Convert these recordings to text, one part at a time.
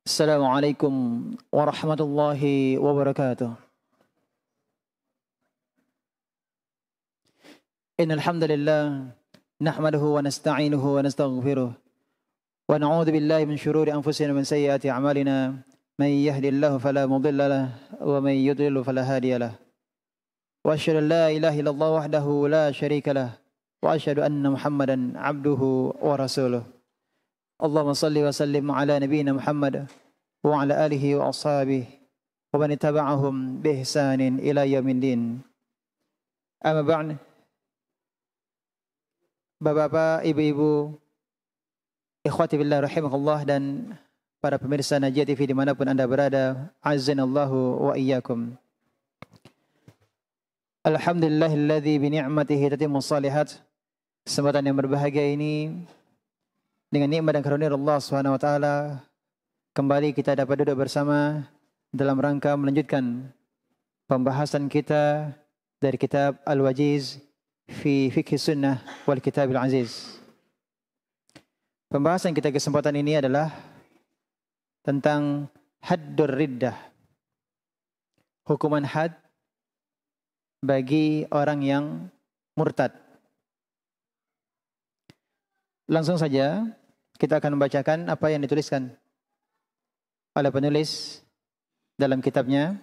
Assalamualaikum warahmatullahi wabarakatuh. Innal hamdalillah nahmaduhu wa nasta'inuhu wa nastaghfiruh wa na'udzu billahi min shururi anfusina wa min sayyiati a'malina. May yahdihillahu fala mudilla lahu wa may yudlil fala hadiya lahu. Wa asyhadu an la ilaha illallah wahdahu la syarika lahu wa asyhadu anna Muhammadan 'abduhu wa rasuluh. Allahumma salli wa sallim ala nabiyyina Muhammad wa ala alihi wa ashabihi wa man ittaba'ahum bi ihsanin ila yaumiddin. Amma ba'd. Bapak-bapak, ibu-ibu, ikhwati billah rahimakumullah dan para pemirsa Najiyah TV dimanapun Anda berada, azzanallahu wa iyyakum. Alhamdulillahilladzi bi ni'matihi tatimmu shalihat. Kesempatan yang berbahagia ini dengan nikmat dan karunia Allah Subhanahu wa taala kembali kita dapat duduk bersama dalam rangka melanjutkan pembahasan kita dari kitab Al-Wajiz fi Fiqh Sunnah wal Kitab Al-Aziz. Pembahasan kita kesempatan ini adalah tentang haddur riddah. Hukuman had bagi orang yang murtad. Langsung saja kita akan membacakan apa yang dituliskan oleh penulis dalam kitabnya.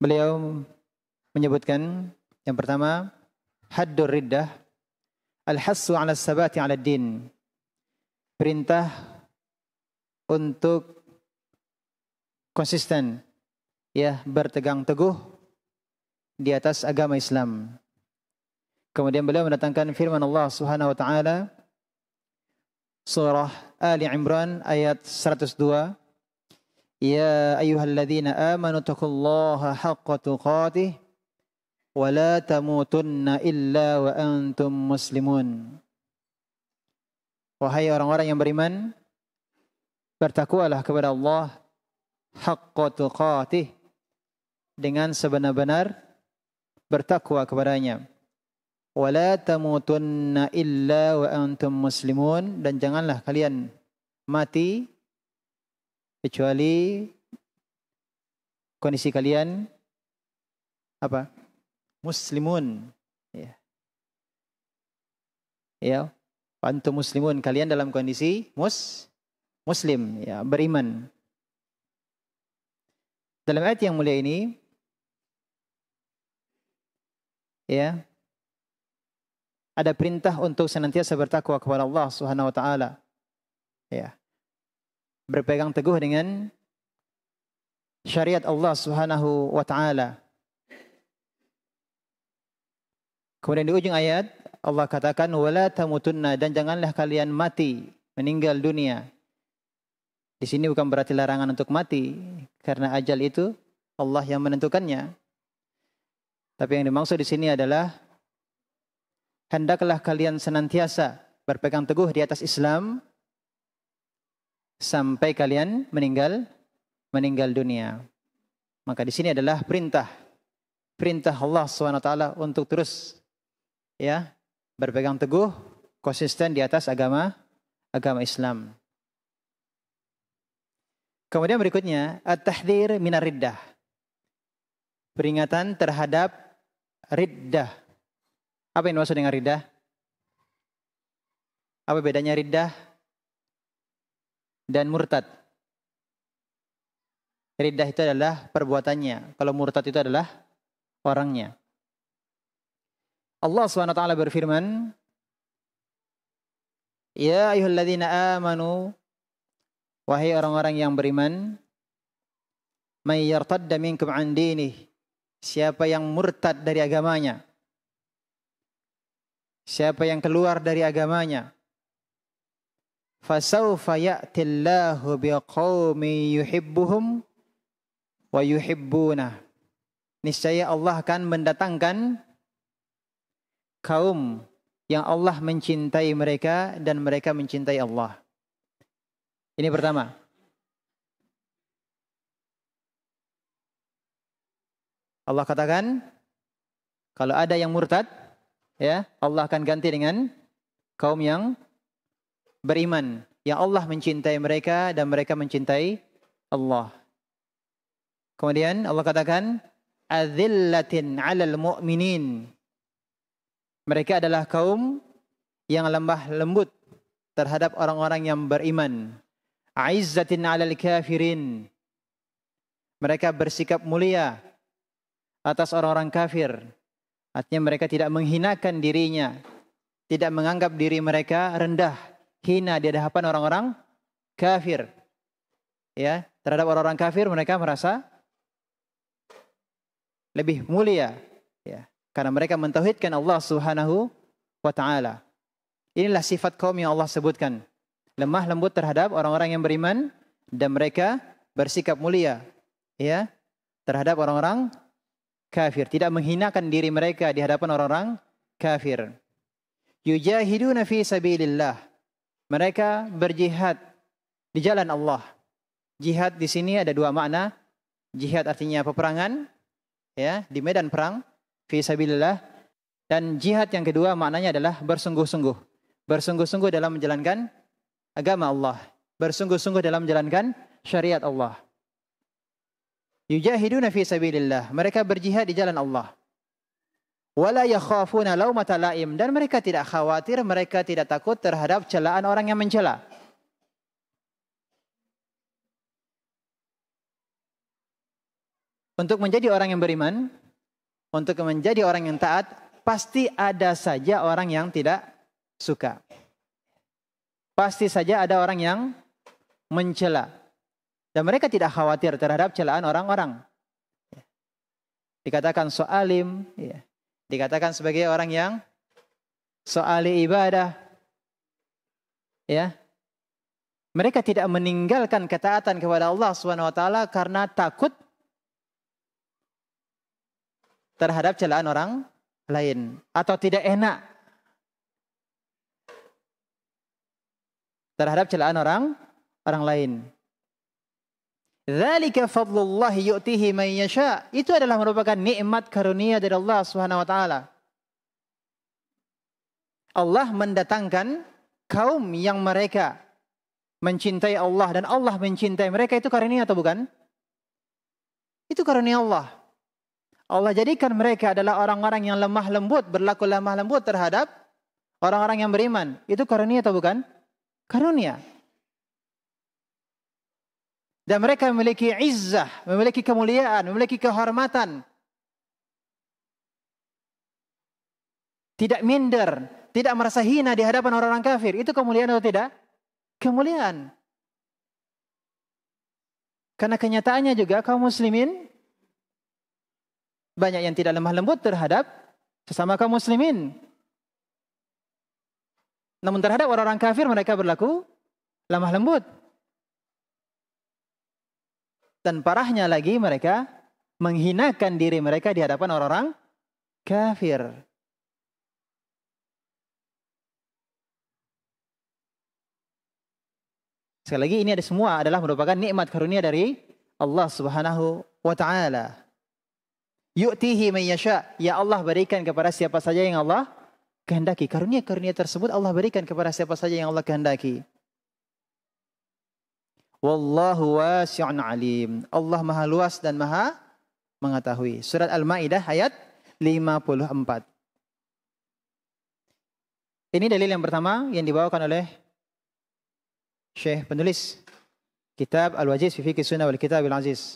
Beliau menyebutkan yang pertama, haddur riddah al-hassu 'ala as-sabati 'ala ad-din. Perintah untuk konsisten, ya, bertegang teguh di atas agama Islam. Kemudian beliau mendatangkan firman Allah Subhanahu wa taala surah Ali Imran ayat 102, ya ayyuhalladzina amanu taqullaha haqqa tuqatih wa la tamutunna illa wa antum muslimun. Wahai orang-orang yang beriman, bertakwalah kepada Allah haqqa tuqatih, dengan sebenar-benar bertakwa kepadanya. Wa la tamutunna illa wa antum muslimun, dan janganlah kalian mati kecuali kondisi kalian apa? Muslimun. Ya. Ya, antum muslimun, kalian dalam kondisi muslim, ya, beriman. Dalam ayat yang mulia ini, ya, ada perintah untuk senantiasa bertakwa kepada Allah Subhanahu wa taala. Ya. Berpegang teguh dengan syariat Allah Subhanahu wa taala. Kemudian di ujung ayat Allah katakan wala tamutunna, dan janganlah kalian mati, meninggal dunia. Di sini bukan berarti larangan untuk mati, karena ajal itu Allah yang menentukannya. Tapi yang dimaksud di sini adalah hendaklah kalian senantiasa berpegang teguh di atas Islam sampai kalian meninggal dunia. Maka di sini adalah perintah Allah SWT untuk terus, ya, berpegang teguh, konsisten di atas agama Islam. Kemudian berikutnya at-tahdhir minar riddah. Peringatan terhadap riddah. Apa yang dimaksud dengan riddah? Apa bedanya riddah dan murtad? Riddah itu adalah perbuatannya, kalau murtad itu adalah orangnya. Allah SWT berfirman, ya ayyuhalladzina amanu, wahai orang-orang yang beriman, may yartadda minkum an dinih, siapa yang murtad dari agamanya, siapa yang keluar dari agamanya, fasawfa ya'tillahu biqaumin yuhibbuhum wa yuhibbunah. Niscaya Allah akan mendatangkan kaum yang Allah mencintai mereka dan mereka mencintai Allah. Ini pertama. Allah katakan kalau ada yang murtad, ya, Allah akan ganti dengan kaum yang beriman, yang Allah mencintai mereka dan mereka mencintai Allah. Kemudian Allah katakan adzillatin 'alal mu'minin. Mereka adalah kaum yang lemah lembut terhadap orang-orang yang beriman. Aizzatin 'alal kafirin. Mereka bersikap mulia atas orang-orang kafir. Artinya mereka tidak menghinakan dirinya, tidak menganggap diri mereka rendah, hina di hadapan orang-orang kafir. Ya, terhadap orang-orang kafir mereka merasa lebih mulia, ya, karena mereka mentauhidkan Allah Subhanahu wa taala. Inilah sifat kaum yang Allah sebutkan. Lemah lembut terhadap orang-orang yang beriman dan mereka bersikap mulia, ya, terhadap orang-orang kafir, tidak menghinakan diri mereka di hadapan orang-orang kafir. Yujahiduna fi sabilillah. Mereka berjihad di jalan Allah. Jihad di sini ada dua makna. Jihad artinya peperangan, ya, di medan perang, fi sabilillah. Dan jihad yang kedua maknanya adalah bersungguh-sungguh. Bersungguh-sungguh dalam menjalankan agama Allah. Bersungguh-sungguh dalam menjalankan syariat Allah. Yujahiduna fi sabilillah. Mereka berjihad di jalan Allah. Wala yakhafuna laumata laim. Dan mereka tidak khawatir, mereka tidak takut terhadap celaan orang yang mencela. Untuk menjadi orang yang beriman, untuk menjadi orang yang taat, pasti ada saja orang yang tidak suka. Pasti saja ada orang yang mencela. Dan mereka tidak khawatir terhadap celaan orang-orang. Dikatakan so'alim, ya. Dikatakan sebagai orang yang so'ali ibadah. Ya. Mereka tidak meninggalkan ketaatan kepada Allah SWT karena takut terhadap celaan orang lain. Atau tidak enak terhadap celaan orang lain. Dzalika fadlullahi yu'tihi man yasha. Itu adalah merupakan nikmat karunia dari Allah Subhanahu wa taala. Allah mendatangkan kaum yang mereka mencintai Allah dan Allah mencintai mereka, itu karunia atau bukan? Itu karunia Allah. Allah jadikan mereka adalah orang-orang yang lemah lembut, berlaku lemah lembut terhadap orang-orang yang beriman. Itu karunia atau bukan? Karunia. Dan mereka memiliki izzah, memiliki kemuliaan, memiliki kehormatan. Tidak minder, tidak merasa hina di hadapan orang-orang kafir. Itu kemuliaan atau tidak? Kemuliaan. Karena kenyataannya juga kaum muslimin banyak yang tidak lemah lembut terhadap sesama kaum muslimin. Namun terhadap orang-orang kafir mereka berlaku lemah lembut. Dan parahnya lagi mereka menghinakan diri mereka di hadapan orang-orang kafir. Sekali lagi ini semua adalah merupakan nikmat karunia dari Allah Subhanahu wa taala. Yu'tihi man yasha. Ya Allah berikan kepada siapa saja yang Allah kehendaki. Karunia-karunia tersebut Allah berikan kepada siapa saja yang Allah kehendaki. Wallahu wasi'un alim. Allah maha luas dan maha mengetahui. Surat Al-Maidah ayat 54. Ini dalil yang pertama yang dibawakan oleh Syekh penulis kitab Al-Wajiz fi Fiqh Sunnah wal Kitab Al-Aziz,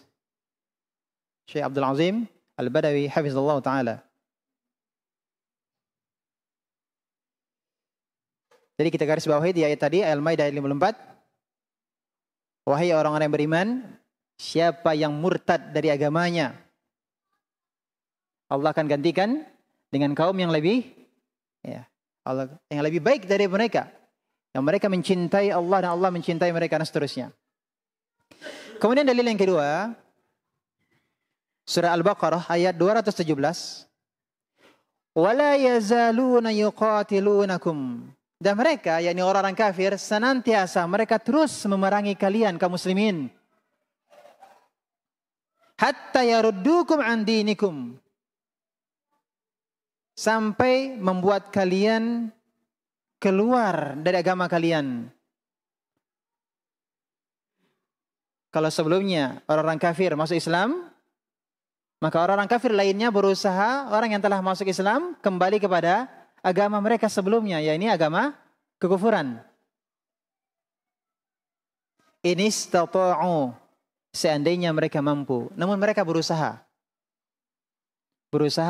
Syekh Abdul Azim Al-Badawi hafizallahu taala. Jadi kita garis bawahi di ayat tadi, Al-Maidah ayat 54. Wahai orang-orang yang beriman, siapa yang murtad dari agamanya, Allah akan gantikan dengan kaum yang lebih, ya, Allah yang lebih baik dari mereka, yang mereka mencintai Allah dan Allah mencintai mereka dan seterusnya. Kemudian dalil yang kedua, surah Al-Baqarah ayat 217. Wala yazaluna yuqatilunakum. Dan mereka, yakni orang-orang kafir, senantiasa mereka terus memerangi kalian kaum muslimin. Hatta yaruddukum an dinikum. Sampai membuat kalian keluar dari agama kalian. Kalau sebelumnya orang-orang kafir masuk Islam, maka orang-orang kafir lainnya berusaha orang yang telah masuk Islam kembali kepada agama mereka sebelumnya, yakni agama kekufuran. In istata'u, seandainya mereka mampu, namun mereka berusaha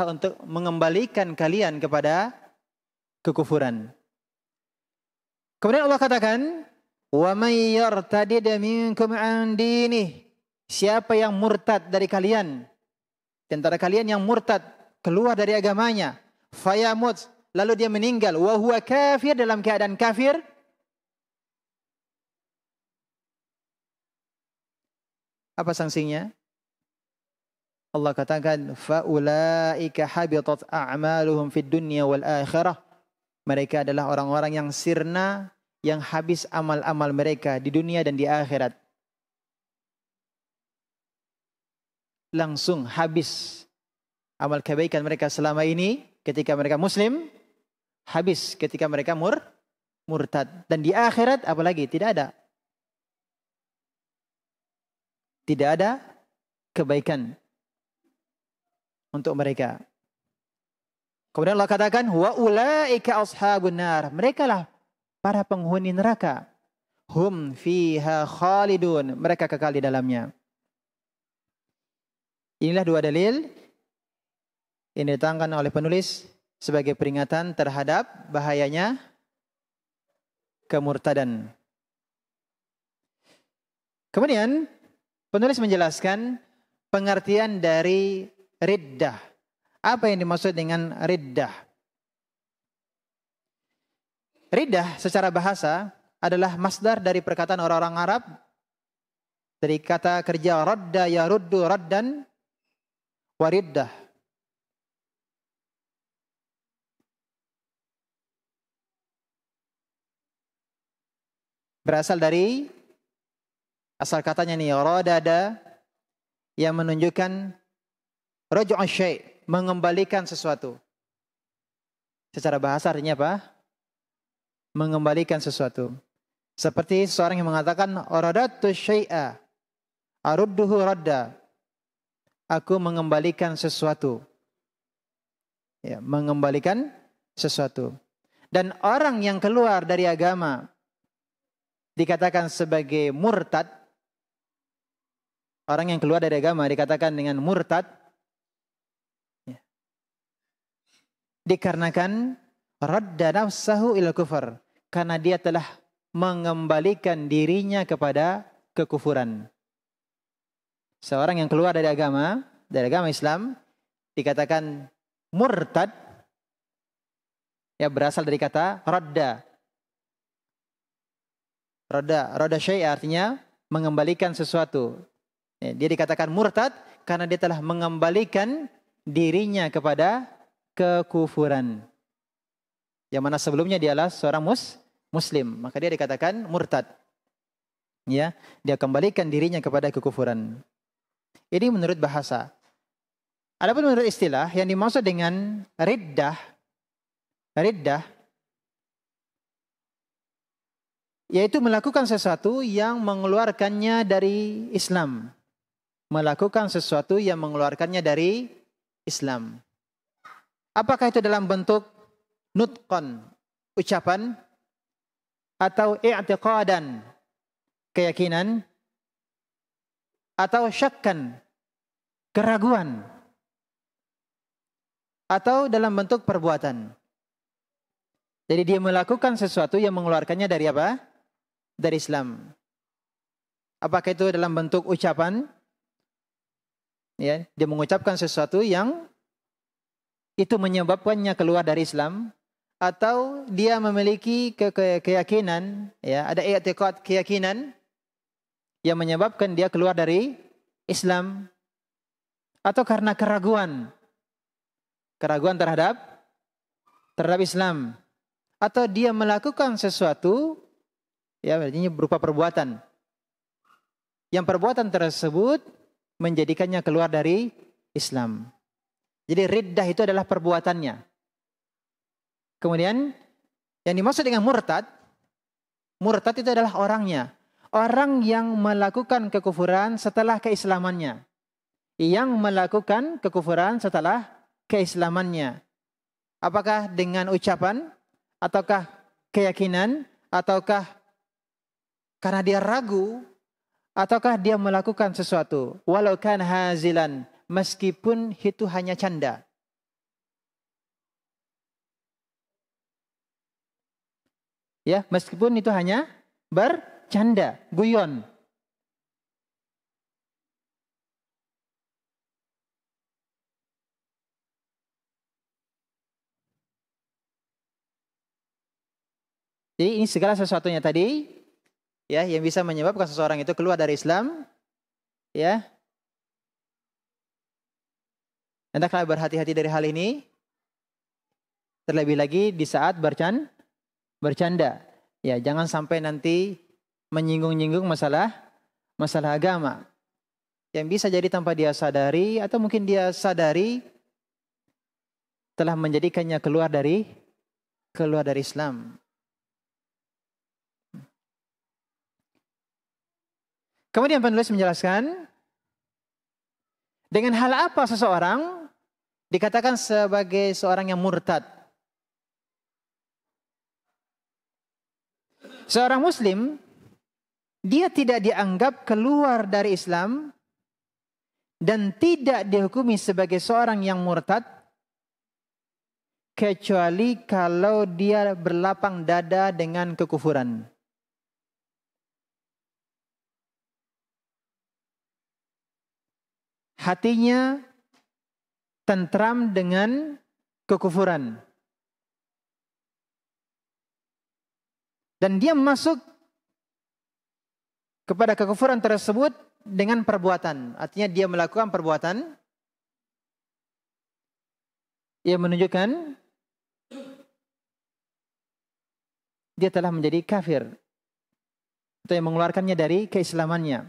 untuk mengembalikan kalian kepada kekufuran. Kemudian Allah katakan, wa may yartadid minkum an dinih, siapa yang murtad dari kalian, di antara kalian yang murtad keluar dari agamanya, fayamut, lalu dia meninggal, wa huwa kafir, dalam keadaan kafir, apa sanksinya? Allah katakan, faulaika habitat a'maluhum fid dunya wal akhirah. Mereka adalah orang-orang yang sirna, yang habis amal-amal mereka di dunia dan di akhirat. Langsung habis amal kebaikan mereka selama ini ketika mereka muslim, habis ketika mereka murtad. Dan di akhirat apalagi tidak ada kebaikan untuk mereka. Kemudian Allah katakan, wa ulaika ashabun nar, mereka lah para penghuni neraka. Hum fiha khalidun, mereka kekal di dalamnya. Inilah dua dalil yang ditangkan oleh penulis sebagai peringatan terhadap bahayanya kemurtadan. Kemudian penulis menjelaskan pengertian dari riddah. Apa yang dimaksud dengan riddah? Riddah secara bahasa adalah masdar dari perkataan orang-orang Arab, dari kata kerja radda yaruddu raddan wa riddah. Berasal dari asal katanya nih, radada, yang menunjukkan raj'u syai', mengembalikan sesuatu. Secara bahasa artinya apa? Mengembalikan sesuatu. Seperti seorang yang mengatakan, aradatu syai'a arudduhu radda. Aku mengembalikan sesuatu. Ya, mengembalikan sesuatu. Dan orang yang keluar dari agama dikatakan sebagai murtad. Orang yang keluar dari agama dikatakan dengan murtad. Ya. Dikarenakan radda nafsahu ila kufar. Karena dia telah mengembalikan dirinya kepada kekufuran. Seorang yang keluar dari agama Islam dikatakan murtad, ya, berasal dari kata radda. Radda syai' artinya mengembalikan sesuatu. Ya, dia dikatakan murtad karena dia telah mengembalikan dirinya kepada kekufuran. Yang mana sebelumnya dia adalah seorang muslim, maka dia dikatakan murtad. Ya, dia kembalikan dirinya kepada kekufuran. Ini menurut bahasa. Adapun menurut istilah yang dimaksud dengan riddah yaitu melakukan sesuatu yang mengeluarkannya dari Islam. Melakukan sesuatu yang mengeluarkannya dari Islam. Apakah itu dalam bentuk nutqan, ucapan, atau i'tiqadan, keyakinan, atau syakkan, keraguan, atau dalam bentuk perbuatan. Jadi dia melakukan sesuatu yang mengeluarkannya dari apa? Dari Islam. Apakah itu dalam bentuk ucapan? Ya, dia mengucapkan sesuatu yang itu menyebabkannya keluar dari Islam, atau dia memiliki keyakinan, ya, ada i'tiqad, keyakinan yang menyebabkan dia keluar dari Islam, atau karena keraguan terhadap Islam, atau dia melakukan sesuatu, ya, artinya berupa perbuatan, yang perbuatan tersebut menjadikannya keluar dari Islam. Jadi riddah itu adalah perbuatannya. Kemudian yang dimaksud dengan murtad itu adalah orangnya. orang yang melakukan kekufuran setelah keislamannya. Yang melakukan kekufuran setelah keislamannya. Apakah dengan ucapan, ataukah keyakinan, ataukah karena dia ragu, ataukah dia melakukan sesuatu. Walau kan hazilan, meskipun itu hanya canda. Ya, meskipun itu hanya bercanda, guyon. Jadi ini segala sesuatunya tadi, ya, yang bisa menyebabkan seseorang itu keluar dari Islam, ya. Hendaklah berhati-hati dari hal ini, terlebih lagi di saat bercanda. Ya, jangan sampai nanti menyinggung-nyinggung masalah agama. Yang bisa jadi tanpa dia sadari, atau mungkin dia sadari telah menjadikannya keluar dari Islam. Kemudian penulis menjelaskan, dengan hal apa seseorang dikatakan sebagai seorang yang murtad. Seorang muslim, dia tidak dianggap keluar dari Islam dan tidak dihukumi sebagai seorang yang murtad kecuali kalau dia berlapang dada dengan kekufuran. Hatinya tentram dengan kekufuran. Dan dia masuk kepada kekufuran tersebut dengan perbuatan. Artinya dia melakukan perbuatan yang menunjukkan dia telah menjadi kafir. Atau yang mengeluarkannya dari keislamannya.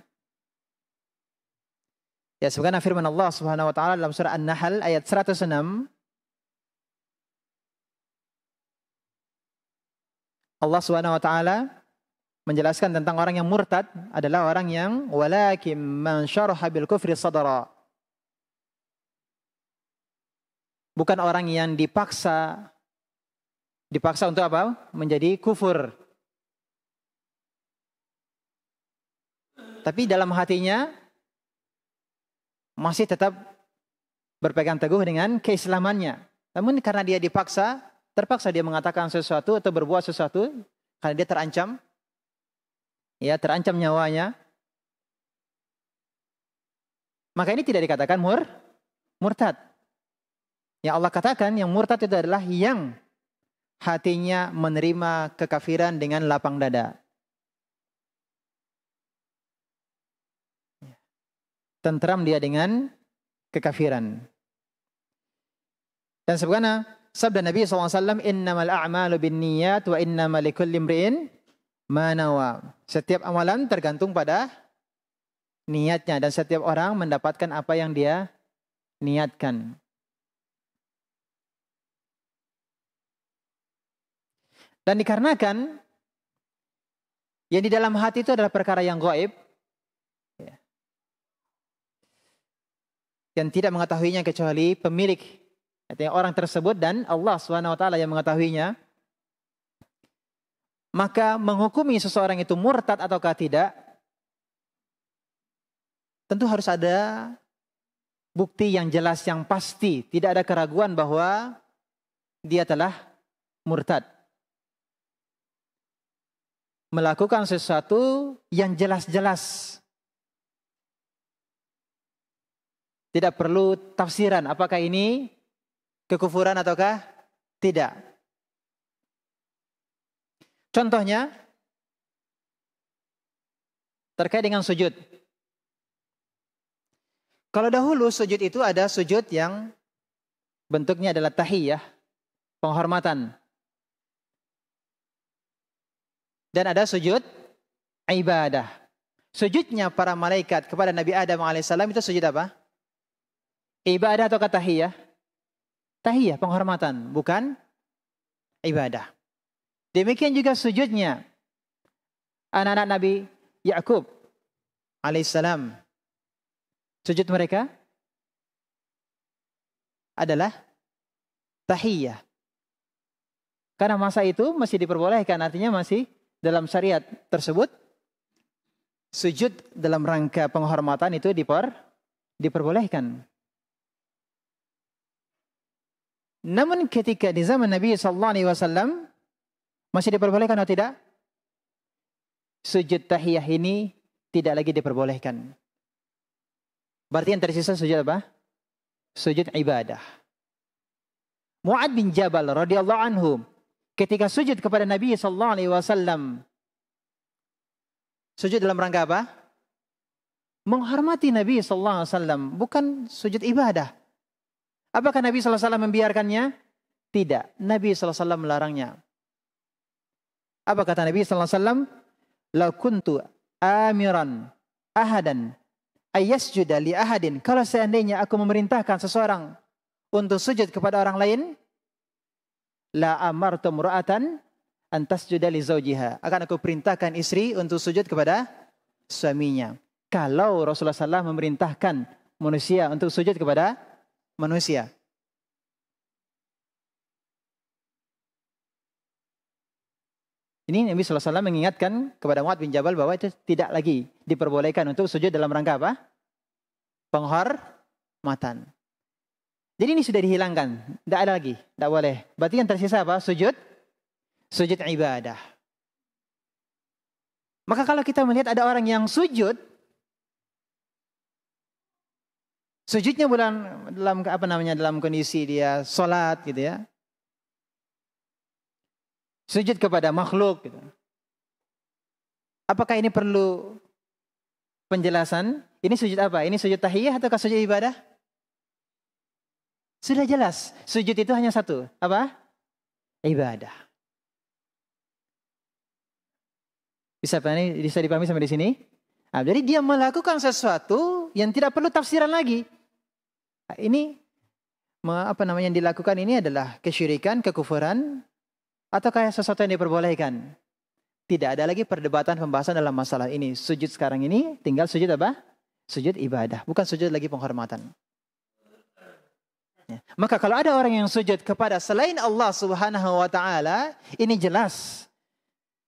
Ya, sebagaimana firman Allah Subhanahu wa taala dalam surah An-Nahl ayat 106, Allah Subhanahu wa taala menjelaskan tentang orang yang murtad adalah orang yang walakin man syaraha bil kufri sadara. Bukan orang yang dipaksa untuk apa? Menjadi kufur. Tapi dalam hatinya masih tetap berpegang teguh dengan keislamannya. Namun karena dia terpaksa dia mengatakan sesuatu atau berbuat sesuatu karena dia terancam, ya, terancam nyawanya. Maka ini tidak dikatakan murtad. Ya, Allah katakan yang murtad itu adalah yang hatinya menerima kekafiran dengan lapang dada. Tentram dia dengan kekafiran. Dan sebagaimana sabda Nabi SAW, innamal a'malu binniyat wa innamal likulli imri'in ma nawa. Setiap amalan tergantung pada niatnya dan setiap orang mendapatkan apa yang dia niatkan. Dan dikarenakan yang di dalam hati itu adalah perkara yang gaib, yang tidak mengetahuinya kecuali pemilik, artinya orang tersebut dan Allah Subhanahu wa taala yang mengetahuinya. Maka menghukumi seseorang itu murtad ataukah tidak, tentu harus ada bukti yang jelas, yang pasti, tidak ada keraguan bahwa dia telah murtad. Melakukan sesuatu yang jelas-jelas. Tidak perlu tafsiran apakah ini kekufuran ataukah tidak. Contohnya terkait dengan sujud. Kalau dahulu sujud itu ada sujud yang bentuknya adalah tahiyah, penghormatan. Dan ada sujud ibadah. Sujudnya para malaikat kepada Nabi Adam alaihissalam itu sujud apa? Ibadah atau tahiyah? Tahiyah, penghormatan, bukan ibadah. Demikian juga sujudnya anak-anak Nabi Yakub alaihissalam. Sujud mereka adalah tahiyah. Karena masa itu masih diperbolehkan, artinya masih dalam syariat tersebut sujud dalam rangka penghormatan itu diperbolehkan. Namun ketika di zaman Nabi SAW masih diperbolehkan atau tidak? Sujud tahiyah ini tidak lagi diperbolehkan. Berarti yang tersisa sujud apa? Sujud ibadah. Mu'ad bin Jabal radhiyallahu anhu ketika sujud kepada Nabi SAW, sujud dalam rangka apa? Menghormati Nabi SAW, bukan sujud ibadah. Apakah Nabi SAW membiarkannya? Tidak. Nabi SAW melarangnya. Apa kata Nabi SAW? La kuntu amiran ahadan ayyasjuda li ahadin. Kalau seandainya aku memerintahkan seseorang untuk sujud kepada orang lain, la amartu mura'atan an tasjuda li zawjiha. Akan aku perintahkan istri untuk sujud kepada suaminya. Kalau Rasulullah SAW memerintahkan manusia untuk sujud kepada manusia. Ini Nabi SAW mengingatkan kepada Mu'ad bin Jabal bahwa itu tidak lagi diperbolehkan untuk sujud dalam rangka apa? Penghormatan. Jadi ini sudah dihilangkan. Tidak ada lagi. Tidak boleh. Berarti yang tersisa apa? Sujud ibadah. Maka kalau kita melihat ada orang yang sujudnya dalam kondisi dia sholat gitu ya. Sujud kepada makhluk gitu. Apakah ini perlu penjelasan? Ini sujud apa? Ini sujud tahiyah atau sujud ibadah? Sudah jelas. Sujud itu hanya satu. Apa? Ibadah. Bisa dipahami sampai di sini? Nah, jadi dia melakukan sesuatu yang tidak perlu tafsiran lagi. Nah, ini yang dilakukan ini adalah kesyirikan, kekufuran, atau kayak sesuatu yang diperbolehkan. Tidak ada lagi perdebatan pembahasan dalam masalah ini. Sujud sekarang ini tinggal sujud apa? Sujud ibadah, bukan sujud lagi penghormatan. Ya. Maka kalau ada orang yang sujud kepada selain Allah Subhanahu wa taala, ini jelas.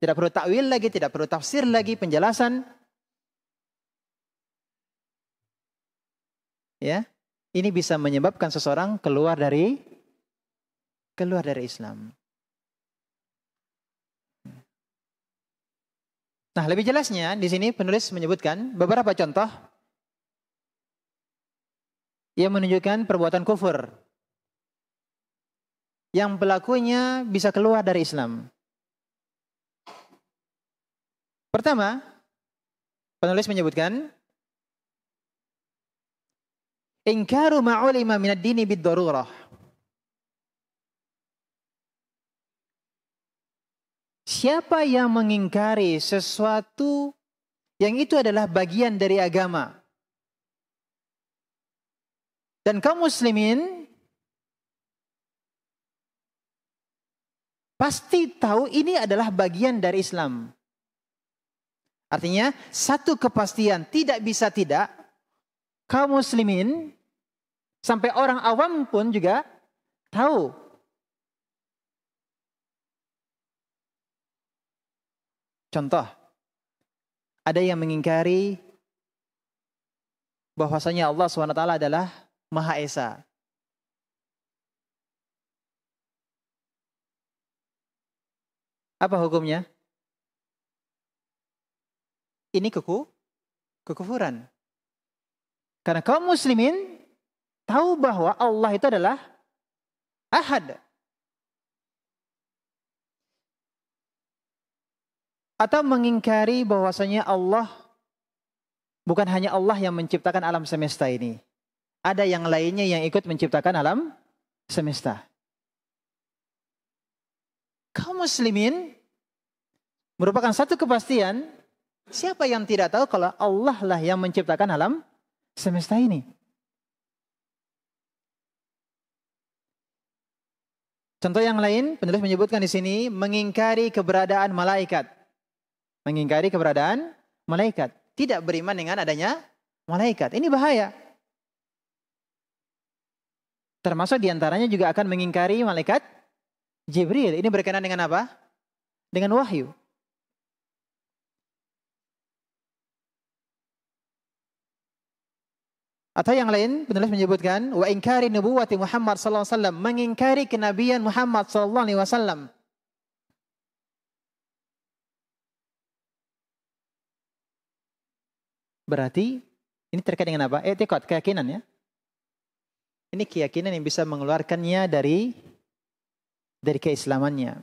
Tidak perlu takwil lagi, tidak perlu tafsir lagi, penjelasan. Ya. Ini bisa menyebabkan seseorang keluar dari Islam. Nah, lebih jelasnya di sini penulis menyebutkan beberapa contoh yang menunjukkan perbuatan kufur yang pelakunya bisa keluar dari Islam. Pertama, penulis menyebutkan ingkaru ma'ulima minad dini bid-darurah. Siapa yang mengingkari sesuatu yang itu adalah bagian dari agama, dan kaum muslimin pasti tahu ini adalah bagian dari Islam. Artinya satu kepastian, tidak bisa tidak, kaum muslimin sampai orang awam pun juga tahu. Contoh, ada yang mengingkari bahwasanya Allah SWT adalah Maha Esa. Apa hukumnya? Ini kekufuran. Karena kaum muslimin tahu bahwa Allah itu adalah Ahad. Atau mengingkari bahwasanya Allah bukan hanya Allah yang menciptakan alam semesta ini. Ada yang lainnya yang ikut menciptakan alam semesta. Kaum muslimin merupakan satu kepastian, siapa yang tidak tahu kalau Allah lah yang menciptakan alam semesta ini. Contoh yang lain, penulis menyebutkan di sini mengingkari keberadaan malaikat. Mengingkari keberadaan malaikat. Tidak beriman dengan adanya malaikat. Ini bahaya. Termasuk diantaranya juga akan mengingkari malaikat Jibril. Ini berkenaan dengan apa? Dengan wahyu. Atau yang lain, penulis menyebutkan wa ingkari nubuwati Muhammad sallallahu alaihi wasallam, mengingkari kenabian Muhammad sallallahu alaihi wasallam. Berarti ini terkait dengan apa? Etikot, keyakinan ya. Ini keyakinan yang bisa mengeluarkannya dari keislamannya.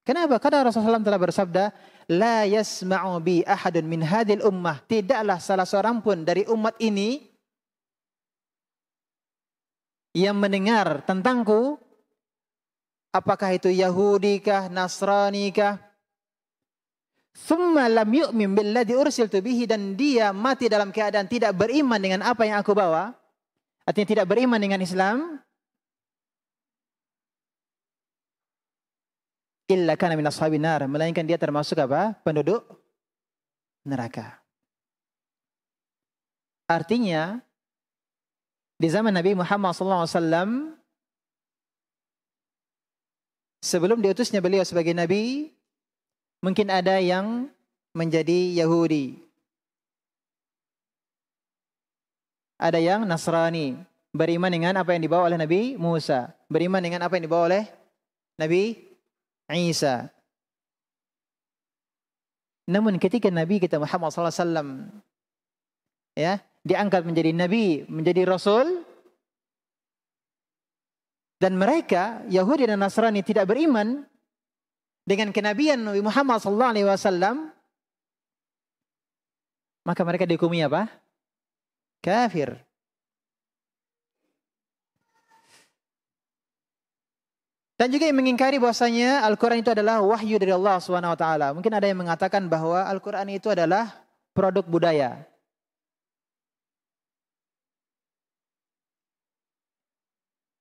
Kenapa? Karena Rasulullah SAW telah bersabda, la yasma'u bi ahadun min hadil ummah. Tidaklah salah seorang pun dari umat ini yang mendengar tentangku, apakah itu Yahudi kah, Nasrani kah, thumma lam yu'min billadhi ursiltu bihi, dan dia mati dalam keadaan tidak beriman dengan apa yang aku bawa, artinya tidak beriman dengan Islam, illa kana min ashabin nar, melainkan dia termasuk apa? Penduduk neraka. Artinya di zaman Nabi Muhammad SAW, sebelum diutusnya beliau sebagai Nabi, mungkin ada yang menjadi Yahudi. Ada yang Nasrani, beriman dengan apa yang dibawa oleh Nabi Musa, beriman dengan apa yang dibawa oleh Nabi Isa. Namun ketika Nabi kita Muhammad SAW ya, diangkat menjadi Nabi, menjadi Rasul, dan mereka Yahudi dan Nasrani tidak beriman dengan kenabian Nabi Muhammad SAW, maka mereka dihukumi apa? Kafir. Dan juga yang mengingkari bahwasanya Al-Quran itu adalah wahyu dari Allah SWT. Mungkin ada yang mengatakan bahwa Al-Quran itu adalah produk budaya.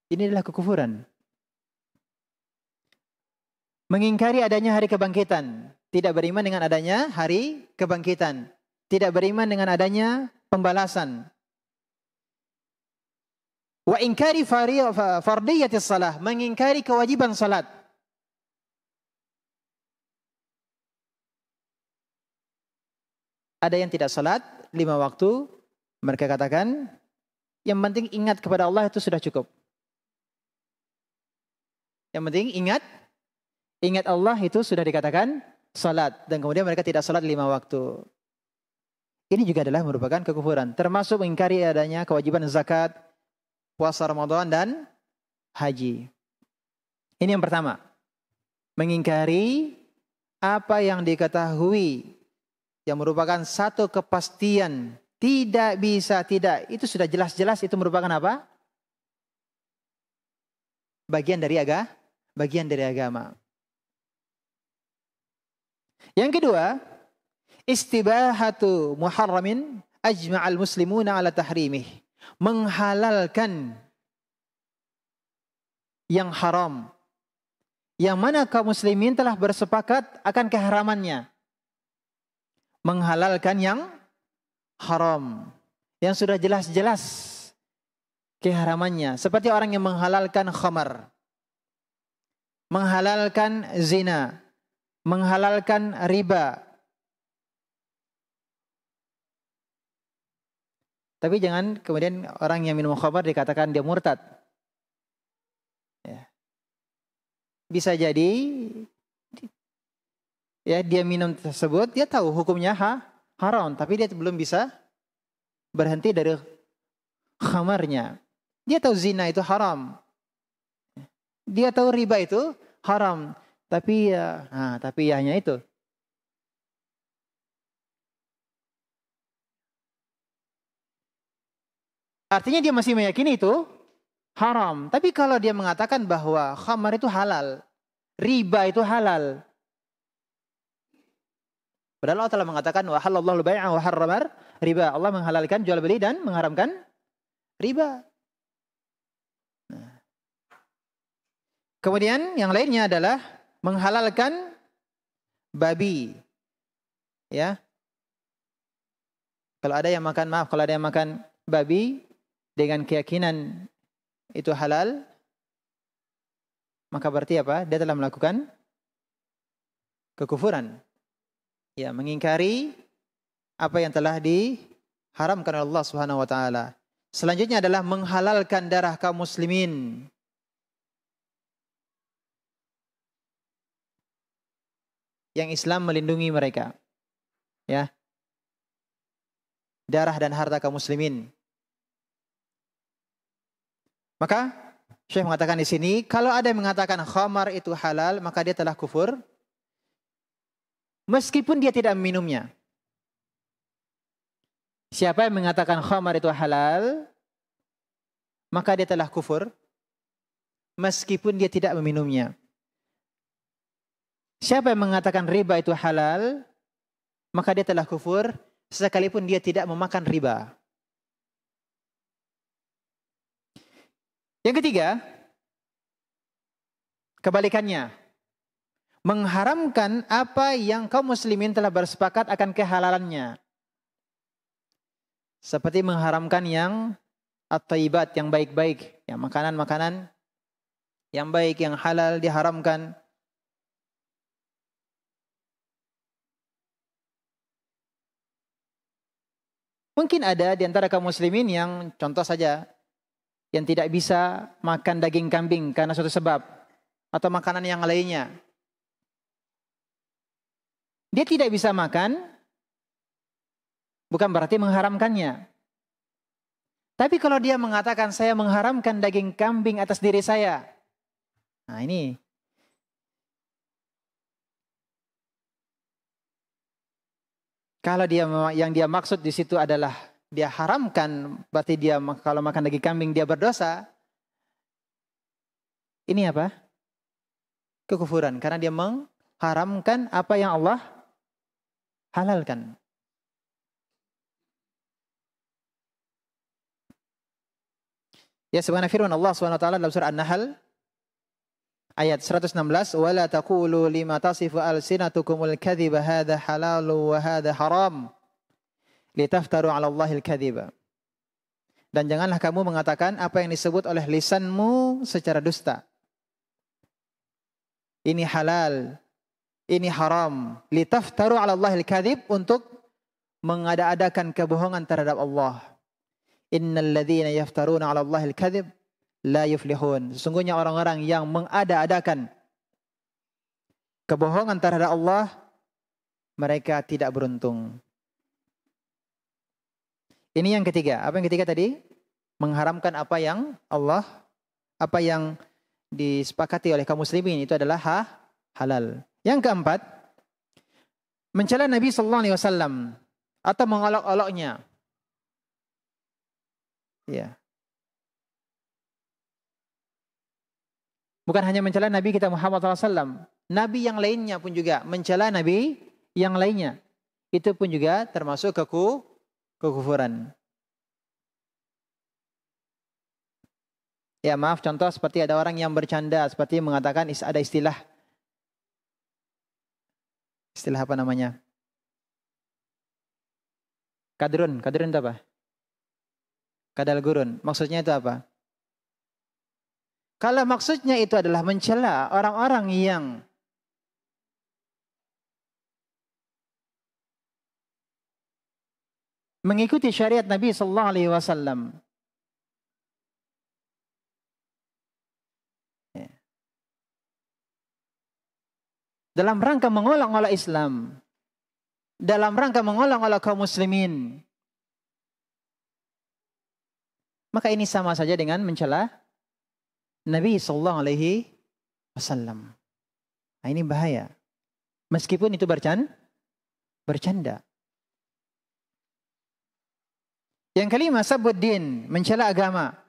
Ini adalah kekufuran. Mengingkari adanya hari kebangkitan. Tidak beriman dengan adanya hari kebangkitan. Tidak beriman dengan adanya pembalasan. Wa ingkari fardiyatis salah. Mengingkari kewajiban salat. Ada yang tidak salat 5 waktu. Mereka katakan, yang penting ingat kepada Allah itu sudah cukup. Yang penting ingat Allah itu sudah dikatakan salat. Dan kemudian mereka tidak salat 5 waktu. Ini juga adalah merupakan kekufuran. Termasuk mengingkari adanya kewajiban zakat, puasa Ramadan, dan haji. Ini yang pertama. Mengingkari apa yang diketahui, yang merupakan satu kepastian. Tidak bisa tidak. Itu sudah jelas-jelas itu merupakan apa? Bagian dari agama. Yang kedua, istibahatu muharramin ajma'al muslimuna ala tahrimih. Menghalalkan yang haram, yang mana kaum muslimin telah bersepakat akan keharamannya. Menghalalkan yang haram, yang sudah jelas-jelas keharamannya. Seperti orang yang menghalalkan khamar, menghalalkan zina, menghalalkan riba. Tapi jangan kemudian orang yang minum khamar dikatakan dia murtad. Ya. Bisa jadi ya dia minum tersebut, dia tahu hukumnya haram, tapi dia belum bisa berhenti dari khamarnya. Dia tahu zina itu haram. Dia tahu riba itu haram, tapi hanya itu. Artinya dia masih meyakini itu haram. Tapi kalau dia mengatakan bahwa khamar itu halal, riba itu halal. Padahal Allah telah mengatakan wa halallahu al-bai'a wa harramar riba. Allah menghalalkan jual beli dan mengharamkan riba. Nah. Kemudian yang lainnya adalah menghalalkan babi. Ya. Kalau ada yang makan, maaf, kalau ada yang makan babi dengan keyakinan itu halal, maka berarti apa? Dia telah melakukan kekufuran. Ya, mengingkari apa yang telah diharamkan oleh Allah Subhanahu wa taala. Selanjutnya adalah menghalalkan darah kaum muslimin. Yang Islam melindungi mereka. Ya. Darah dan harta kaum muslimin. Maka Syekh mengatakan di sini, kalau ada yang mengatakan khamar itu halal, maka dia telah kufur. Meskipun dia tidak meminumnya. Siapa yang mengatakan khamar itu halal, maka dia telah kufur. Meskipun dia tidak meminumnya. Siapa yang mengatakan riba itu halal, maka dia telah kufur, sekalipun dia tidak memakan riba. Yang ketiga, kebalikannya. Mengharamkan apa yang kaum muslimin telah bersepakat akan kehalalannya. Seperti mengharamkan yang at-thayyibat, yang baik-baik. Yang makanan-makanan yang baik, yang halal diharamkan. Mungkin ada di antara kaum muslimin yang contoh saja, yang tidak bisa makan daging kambing karena suatu sebab. Atau makanan yang lainnya. Dia tidak bisa makan, bukan berarti mengharamkannya. Tapi kalau dia mengatakan saya mengharamkan daging kambing atas diri saya. Nah ini. Kalau yang dia maksud di situ adalah dia haramkan, berarti dia kalau makan daging kambing dia berdosa. Ini apa? Kekufuran. Karena dia mengharamkan apa yang Allah halalkan. Ya, sebagaimana firman Allah SWT dalam surah An-Nahl ayat 116, "Wala taqulu lima tasifu alsinatukumul kadhiba hadza halalu wa hadza haram litaftaru 'ala Allahil kadhiba." Dan janganlah kamu mengatakan apa yang disebut oleh lisanmu secara dusta. Ini halal, ini haram, litaftaru 'ala Allahil kadhib, untuk mengada-adakan kebohongan terhadap Allah. Innal ladzina yaftaruna 'ala Allahil kadhib la yuflihun. Sesungguhnya orang-orang yang mengada-adakan kebohongan terhadap Allah, mereka tidak beruntung. Ini yang ketiga. Apa yang ketiga tadi? Mengharamkan apa yang Allah, apa yang disepakati oleh kaum muslimin itu adalah halal. Yang keempat, mencela Nabi sallallahu alaihi wasallam atau mengolok-oloknya. Ya. Bukan hanya mencela Nabi kita Muhammad SAW. Nabi yang lainnya pun juga mencela Nabi yang lainnya. Itu pun juga termasuk kekufuran. Ya maaf, contoh seperti ada orang yang bercanda, seperti mengatakan ada istilah apa namanya? Kadrun itu apa? Kadal gurun. Maksudnya itu apa? Kalau maksudnya itu adalah mencela orang-orang yang mengikuti syariat Nabi sallallahu alaihi wasallam. Dalam rangka mengolok-olok Islam, dalam rangka mengolok-olok kaum muslimin, maka ini sama saja dengan mencela Nabi sallallahu alaihi wasallam. Nah, ini bahaya. Meskipun itu bercanda. Yang kelima, sabuddin, mencela agama.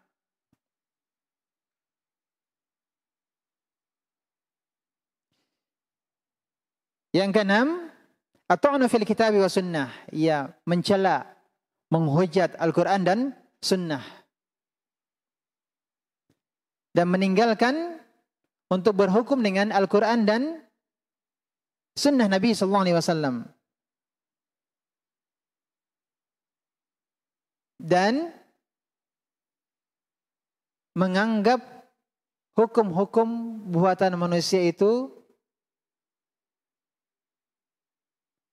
Yang keenam, at-ta'nu fil kitabi wa sunnah. Ya, mencela, menghujat Al-Quran dan sunnah. Dan meninggalkan untuk berhukum dengan Al-Quran dan sunnah Nabi sallallahu alaihi wasallam. dan menganggap hukum-hukum buatan manusia itu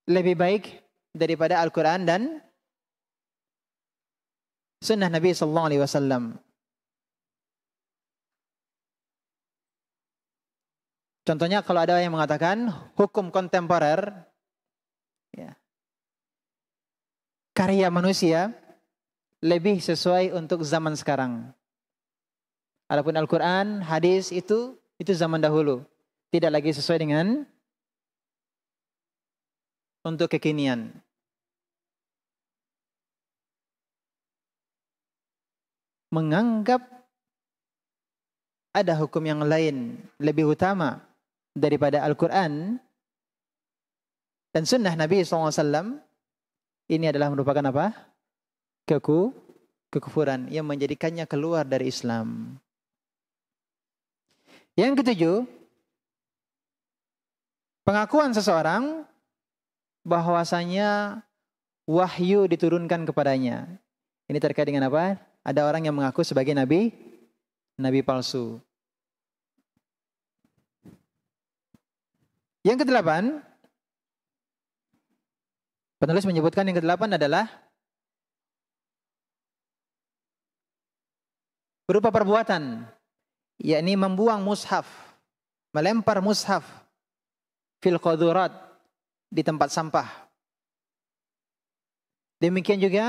lebih baik daripada Al-Quran dan Sunnah Nabi Sallallahu Alaihi Wasallam. Contohnya kalau ada yang mengatakan hukum kontemporer, ya, karya manusia lebih sesuai untuk zaman sekarang. Adapun Al-Quran, hadis itu zaman dahulu, tidak lagi sesuai dengan untuk kekinian. Menganggap ada hukum yang lain lebih utama daripada Al-Quran dan Sunnah Nabi SAW, ini adalah merupakan apa? Kekufuran yang menjadikannya keluar dari Islam. Yang ketujuh, pengakuan seseorang bahwasanya wahyu diturunkan kepadanya. Ini terkait dengan apa? Ada orang yang mengaku sebagai nabi palsu. Yang kedelapan, penulis menyebutkan yang kedelapan adalah berupa perbuatan, yakni membuang mushaf, melempar mushaf fil qadurat, di tempat sampah. Demikian juga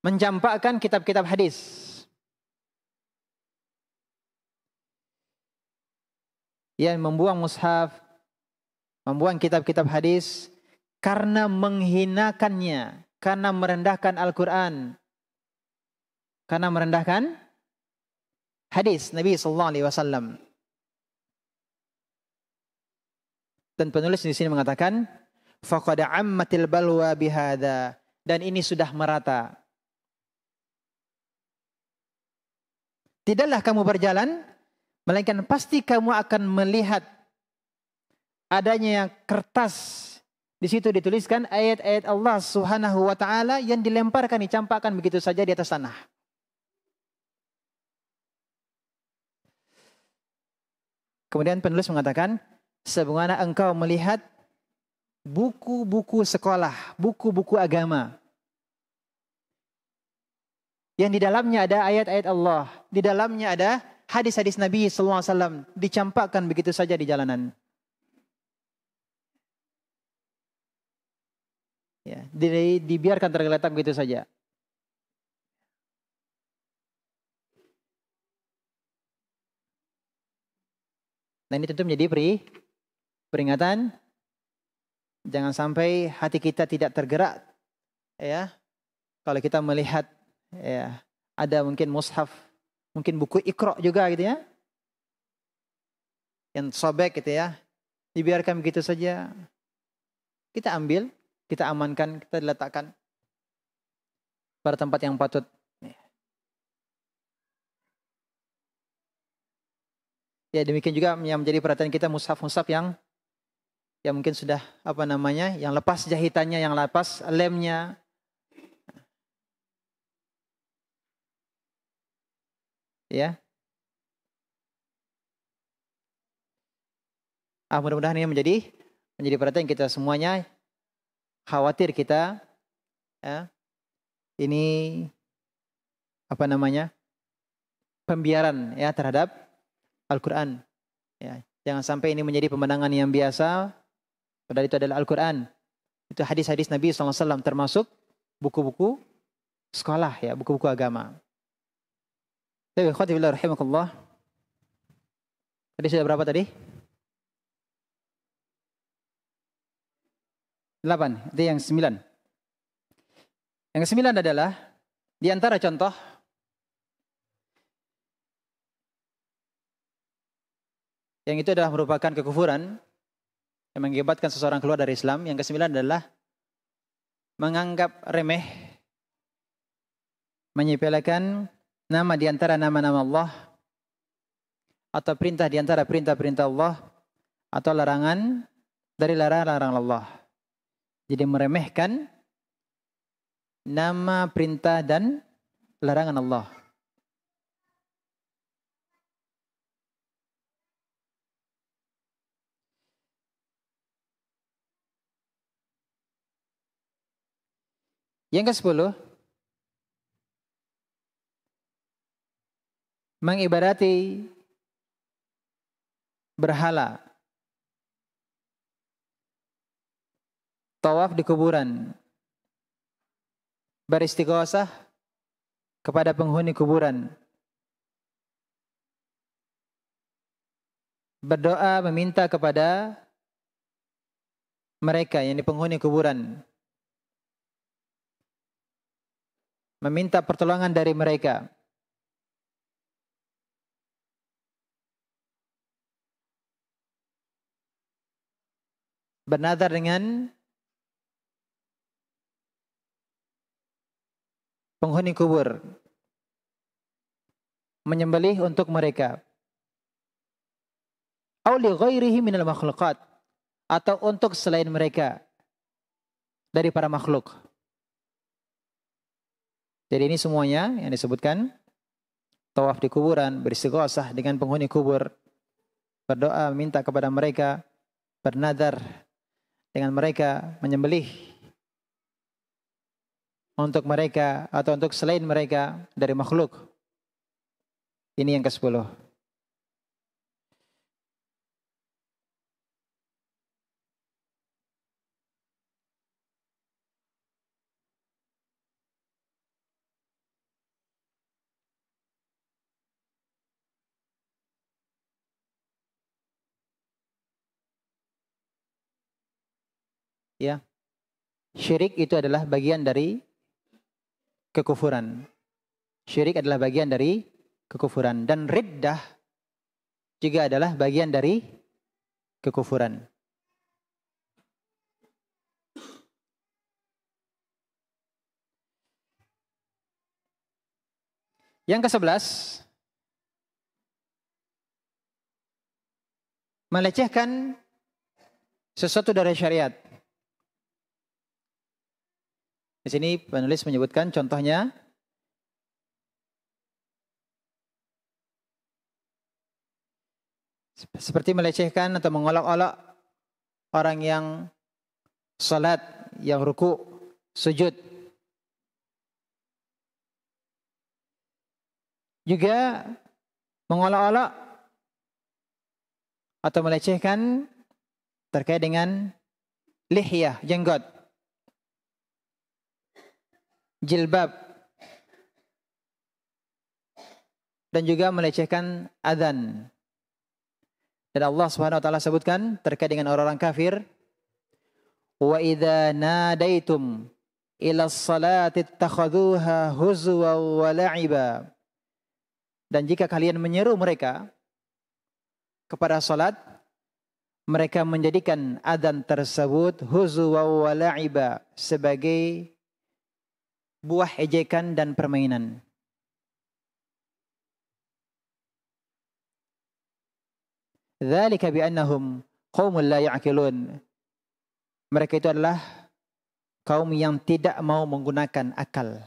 mencampakkan kitab-kitab hadis. Ya, membuang mushaf, membuang kitab-kitab hadis karena menghinakannya, karena merendahkan Al-Quran, karena merendahkan hadis Nabi Sallallahu Alaihi Wasallam. Dan penulis di sini mengatakan, faqad ammatil balwa bihada, dan ini sudah merata. Tidaklah kamu berjalan, melainkan pasti kamu akan melihat adanya kertas. Di situ dituliskan ayat-ayat Allah Subhanahu wa taala yang dilemparkan, dicampakkan begitu saja di atas tanah. Kemudian penulis mengatakan, sebagaimana engkau melihat buku-buku sekolah, buku-buku agama, yang di dalamnya ada ayat-ayat Allah, di dalamnya ada hadis-hadis Nabi Sallallahu Alaihi Wasallam, dicampakkan begitu saja di jalanan. Ya, dibiarkan tergeletak begitu saja. Nah, ini tentu menjadi peringatan, jangan sampai hati kita tidak tergerak, ya. Kalau kita melihat, ya, ada mungkin mushaf, mungkin buku Iqra juga gitu ya, yang sobek gitu ya, dibiarkan begitu saja. Kita ambil, kita amankan, kita letakkan pada tempat yang patut. Ya, demikian juga yang menjadi perhatian kita mushaf-mushaf yang mungkin sudah yang lepas jahitannya, yang lepas lemnya. Ya. Mudah-mudahan ini menjadi perhatian kita semuanya. Khawatir kita, ya, ini pembiaran, ya, terhadap Al-Quran. Ya, jangan sampai ini menjadi pemandangan yang biasa, padahal itu adalah Al-Quran. Itu hadis-hadis Nabi SAW, termasuk buku-buku sekolah, ya, buku-buku agama. Tapi ikhwati fillah rahimakumullah. Tadi sudah berapa tadi? 8, itu yang 9. Yang ke-9 adalah di antara contoh yang itu adalah merupakan kekufuran yang mengakibatkan seseorang keluar dari Islam. Yang ke-9 adalah menganggap remeh, menyepelekan nama di antara nama-nama Allah, atau perintah di antara perintah-perintah Allah, atau larangan dari larangan-larangan Allah. Jadi meremehkan nama, perintah dan larangan Allah. Yang ke-10, mengibadati berhala, tawaf di kuburan, beristighosah kepada penghuni kuburan, berdoa meminta kepada mereka, yang di penghuni kuburan, meminta pertolongan dari mereka. Bernazar dengan penghuni kubur, menyembelih untuk mereka. Au li ghairihi minal makhluqat, atau untuk selain mereka dari para makhluk. Jadi ini semuanya yang disebutkan, tawaf di kuburan, beristighosah dengan penghuni kubur, berdoa minta kepada mereka, bernazar dengan mereka, menyembelih untuk mereka atau untuk selain mereka dari makhluk. Ini yang ke-10. Ya. Syirik itu adalah bagian dari kekufuran. Syirik adalah bagian dari kekufuran. Dan riddah juga adalah bagian dari kekufuran. Yang ke-11, melecehkan sesuatu dari syariat. Di sini penulis menyebutkan contohnya, seperti melecehkan atau mengolok-olok orang yang salat, yang ruku, sujud. Juga mengolok-olok atau melecehkan terkait dengan lihyah, jenggot, jilbab, dan juga melecehkan adzan. Dan Allah Subhanahu wa taala sebutkan terkait dengan orang-orang kafir, wa idza nadaitum ila sholati ittakhadhuha huzwa wa la'iba. Dan jika kalian menyeru mereka kepada salat, mereka menjadikan adzan tersebut huzwa wa la'iba, sebagai buah ejekan dan permainan. Dzalika bi'annahum qaumun la ya'qilun. Mereka itu adalah kaum yang tidak mau menggunakan akal.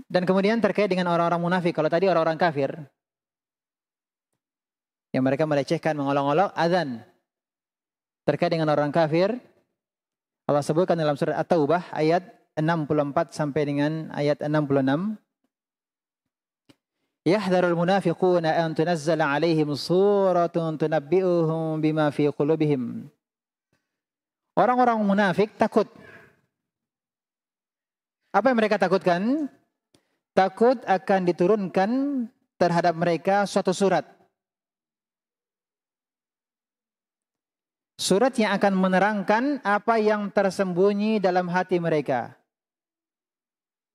Dan kemudian terkait dengan orang-orang munafik, kalau tadi orang-orang kafir yang mereka melecehkan, mengolok-olok adzan. Terkait dengan orang kafir, Allah sebutkan dalam surat At-Taubah ayat 64 sampai dengan ayat 66. Yahdharul munafiquna an tunazzala alaihim suratun tunabbi'uhum bima fi qulubihim. Orang-orang munafik takut. Apa yang mereka takutkan? Takut akan diturunkan terhadap mereka suatu surat. Surat yang akan menerangkan apa yang tersembunyi dalam hati mereka.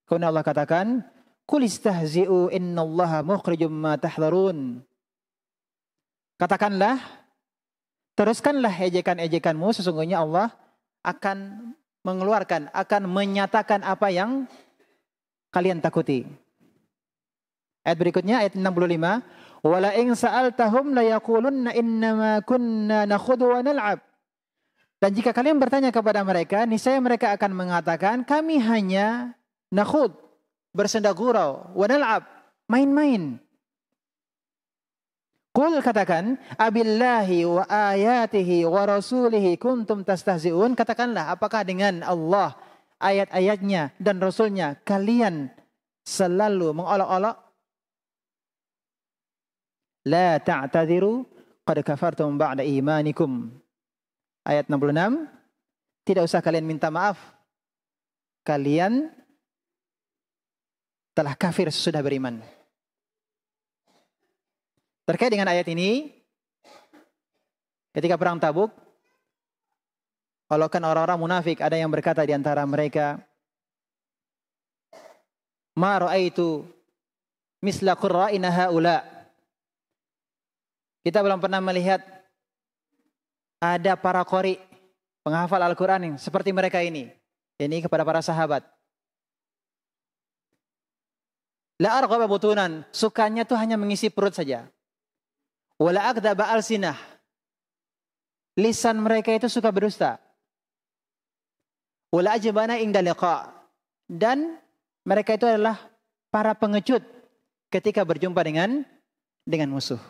Kemudian Allah katakan, Qul istahzi'u innallaha mukhrijum ma tahdharun. Katakanlah, teruskanlah ejekan-ejekanmu, sesungguhnya Allah akan mengeluarkan, akan menyatakan apa yang kalian takuti. Ayat berikutnya, ayat 65. Wala in sa'altahum la yaqulunna innama kunna nakhudhu wa nal'ab. Dan jika kalian bertanya kepada mereka, niscaya mereka akan mengatakan, kami hanya nakhud, bersenda gurau, wa nal'ab, main-main. Qul, katakan, abillahi wa ayatihi wa rasulihi kuntum tastahzi'un. Katakanlah, apakah dengan Allah, ayat-ayatnya dan Rasulnya kalian selalu mengolok-olok? La ta'tadiru qad kafartum ba'da imanikum. Ayat 66, tidak usah kalian minta maaf. Kalian telah kafir sesudah beriman. Terkait dengan ayat ini, ketika perang Tabuk, olokan orang-orang munafik, ada yang berkata di antara mereka, ma ra'aitu misla qurra'ina haula. Kita belum pernah melihat ada para qori, penghafal Al-Quran yang seperti mereka ini. Ini kepada para sahabat. La arghaba butunan, sukanya tuh hanya mengisi perut saja. Wala akdaba alsinah, lisan mereka itu suka berdusta. Wala ajbana inda liqa, dan mereka itu adalah para pengecut ketika berjumpa dengan musuh.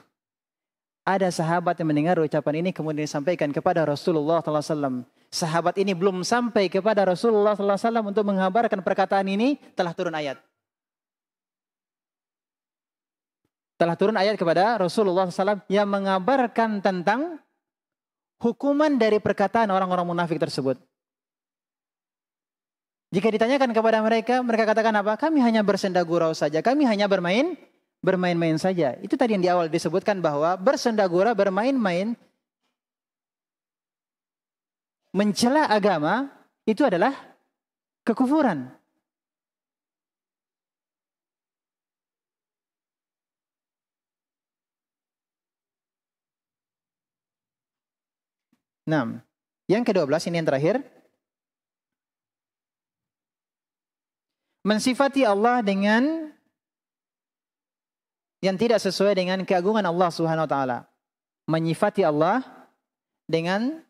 Ada sahabat yang mendengar ucapan ini kemudian disampaikan kepada Rasulullah SAW. Sahabat ini belum sampai kepada Rasulullah SAW untuk mengabarkan perkataan ini, telah turun ayat. Telah turun ayat kepada Rasulullah SAW yang mengabarkan tentang hukuman dari perkataan orang-orang munafik tersebut. Jika ditanyakan kepada mereka, mereka katakan apa? Kami hanya bersenda gurau saja, kami hanya bermain-main saja. Itu tadi yang di awal disebutkan bahwa bersenda gurau, bermain-main, mencela agama, itu adalah kekufuran. Nah, yang ke-12 ini yang terakhir. Mensifati Allah dengan yang tidak sesuai dengan keagungan Allah Subhanahu wa taala. Menyifati Allah dengan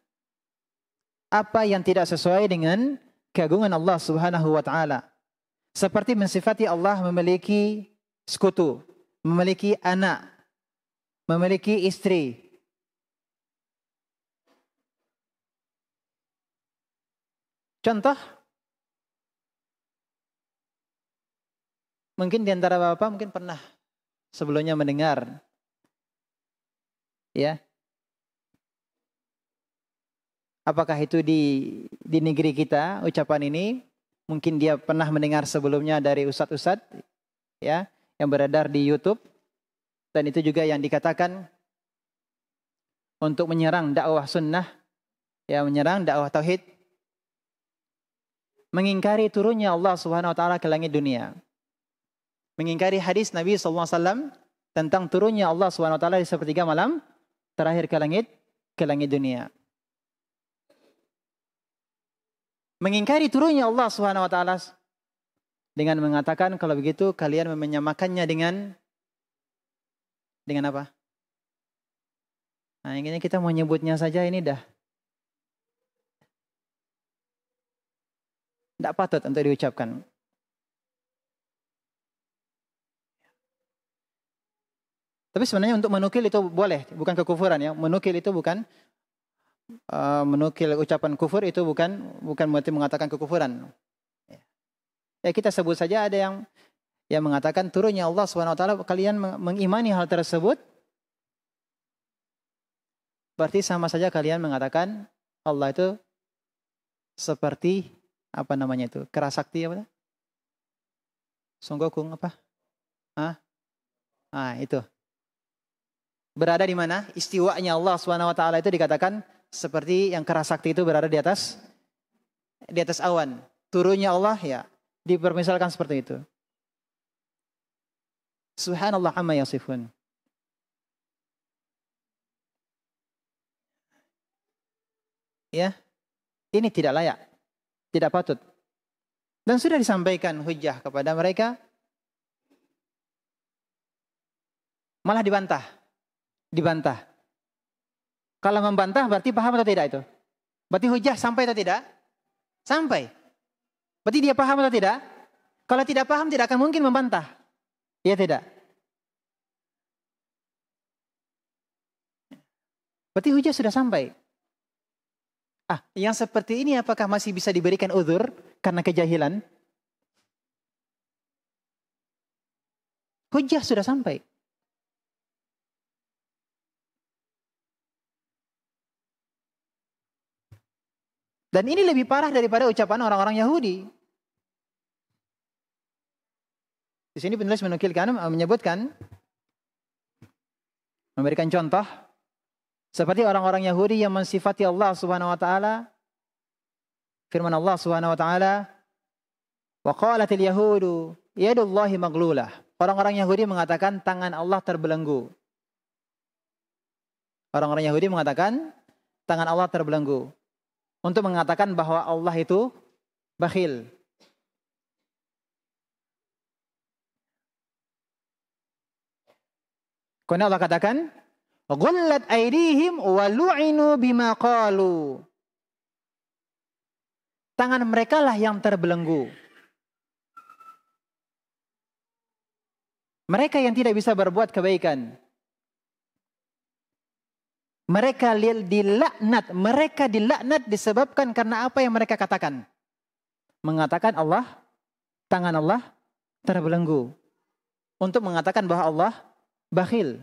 apa yang tidak sesuai dengan keagungan Allah Subhanahu wa taala. Seperti mensifati Allah memiliki sekutu, memiliki anak, memiliki istri. Contoh, mungkin di antara Bapak mungkin pernah sebelumnya mendengar, ya, apakah itu di negeri kita ucapan ini, mungkin dia pernah mendengar sebelumnya dari ustadz-ustadz, ya, yang beredar di YouTube, dan itu juga yang dikatakan untuk menyerang dakwah sunnah, ya, menyerang dakwah tauhid, mengingkari turunnya Allah Subhanahu wa taala ke langit dunia. Mengingkari hadis Nabi sallallahu alaihi wasallam tentang turunnya Allah Subhanahu wa taala di sepertiga malam terakhir ke langit dunia. Mengingkari turunnya Allah Subhanahu wa taala dengan mengatakan kalau begitu kalian menyamakannya dengan apa? Nah, ini kita mau nyebutnya saja ini dah tidak patut untuk diucapkan. Tapi sebenarnya untuk menukil itu boleh, bukan kekufuran ya. Menukil itu bukan menukil ucapan kufur itu bukan berarti mengatakan kekufuran. Ya kita sebut saja ada yang mengatakan turunnya Allah SWT, kalian mengimani hal tersebut, berarti sama saja kalian mengatakan Allah itu seperti apa namanya itu? Kerasakti apa? Songgokung apa? Itu. Berada di mana? Istiwanya Allah SWT itu dikatakan seperti yang kerasakti itu berada di atas awan. Turunnya Allah ya dipermisalkan seperti itu. Subhanallah amma yasifun. Ya. Ini tidak layak. Tidak patut. Dan sudah disampaikan hujjah kepada mereka, malah dibantah. Kalau membantah berarti paham atau tidak itu? Berarti hujah sampai atau tidak? Sampai. Berarti dia paham atau tidak? Kalau tidak paham tidak akan mungkin membantah. Iya tidak? Berarti hujah sudah sampai. Yang seperti ini apakah masih bisa diberikan uzur karena kejahilan? Hujah sudah sampai. Dan ini lebih parah daripada ucapan orang-orang Yahudi. Di sini penulis menyebutkan, memberikan contoh seperti orang-orang Yahudi yang mensifati Allah Subhanahu wa taala. Firman Allah Subhanahu wa taala, "Wa qalatil yahudu yadullahi maglulah." Orang-orang Yahudi mengatakan tangan Allah terbelenggu. Orang-orang Yahudi mengatakan tangan Allah terbelenggu. Untuk mengatakan bahwa Allah itu bakhil. Karena Allah katakan, "Ghullat aydihim wa lu'inu bima qalu." Tangan mereka lah yang terbelenggu. Mereka yang tidak bisa berbuat kebaikan. Mereka dilaknat disebabkan karena apa yang mereka katakan. Mengatakan tangan Allah terbelenggu. Untuk mengatakan bahwa Allah bakhil.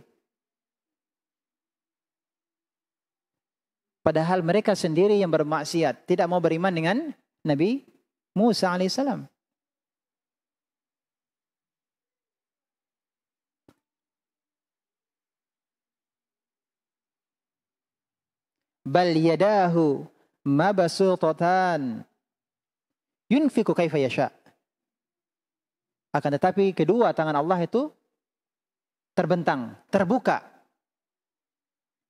Padahal mereka sendiri yang bermaksiat, tidak mau beriman dengan Nabi Musa alaihissalam. Bal yadahu mabsutatan yunfiku kaifa yasha. Akan tetapi kedua tangan Allah itu terbentang, terbuka.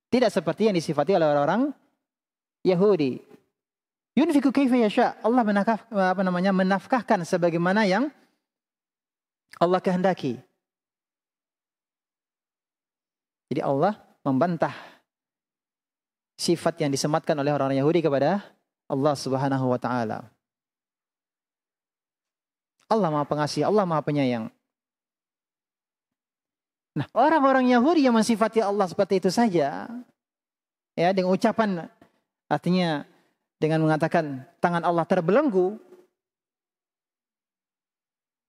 Tidak seperti yang disifati oleh orang Yahudi. Yunfiku kaifa yasha. Allah menafkahkan sebagaimana yang Allah kehendaki. Jadi Allah membantah sifat yang disematkan oleh orang Yahudi kepada Allah Subhanahu wa taala. Allah Maha Pengasih, Allah Maha Penyayang. Nah, orang-orang Yahudi yang mensifati Allah seperti itu saja, ya, dengan ucapan, artinya dengan mengatakan tangan Allah terbelenggu,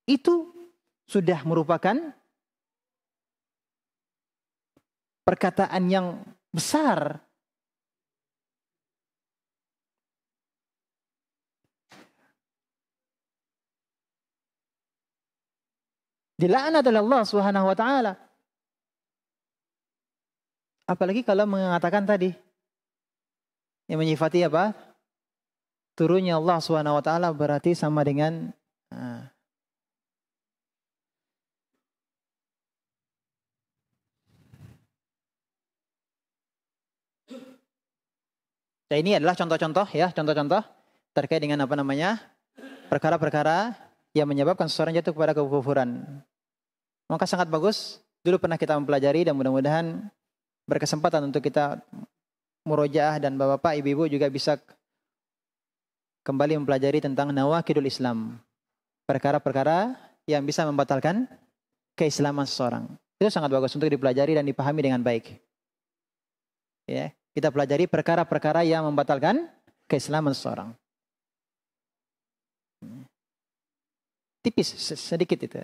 itu sudah merupakan perkataan yang besar. Dilaknat oleh Allah Subhanahu wa taala. Apalagi kalau mengatakan tadi yang menyifati apa? Turunnya Allah Subhanahu wa taala berarti sama dengan Nah, ini adalah contoh-contoh ya, contoh-contoh terkait dengan perkara-perkara yang menyebabkan seseorang jatuh kepada kekufuran. Maka sangat bagus, dulu pernah kita mempelajari dan mudah-mudahan berkesempatan untuk kita murojaah dan bapak-bapak, ibu-ibu juga bisa kembali mempelajari tentang nawaqidul Islam. Perkara-perkara yang bisa membatalkan keislaman seseorang. Itu sangat bagus untuk dipelajari dan dipahami dengan baik. Ya, kita pelajari perkara-perkara yang membatalkan keislaman seseorang. Tipis, sedikit itu.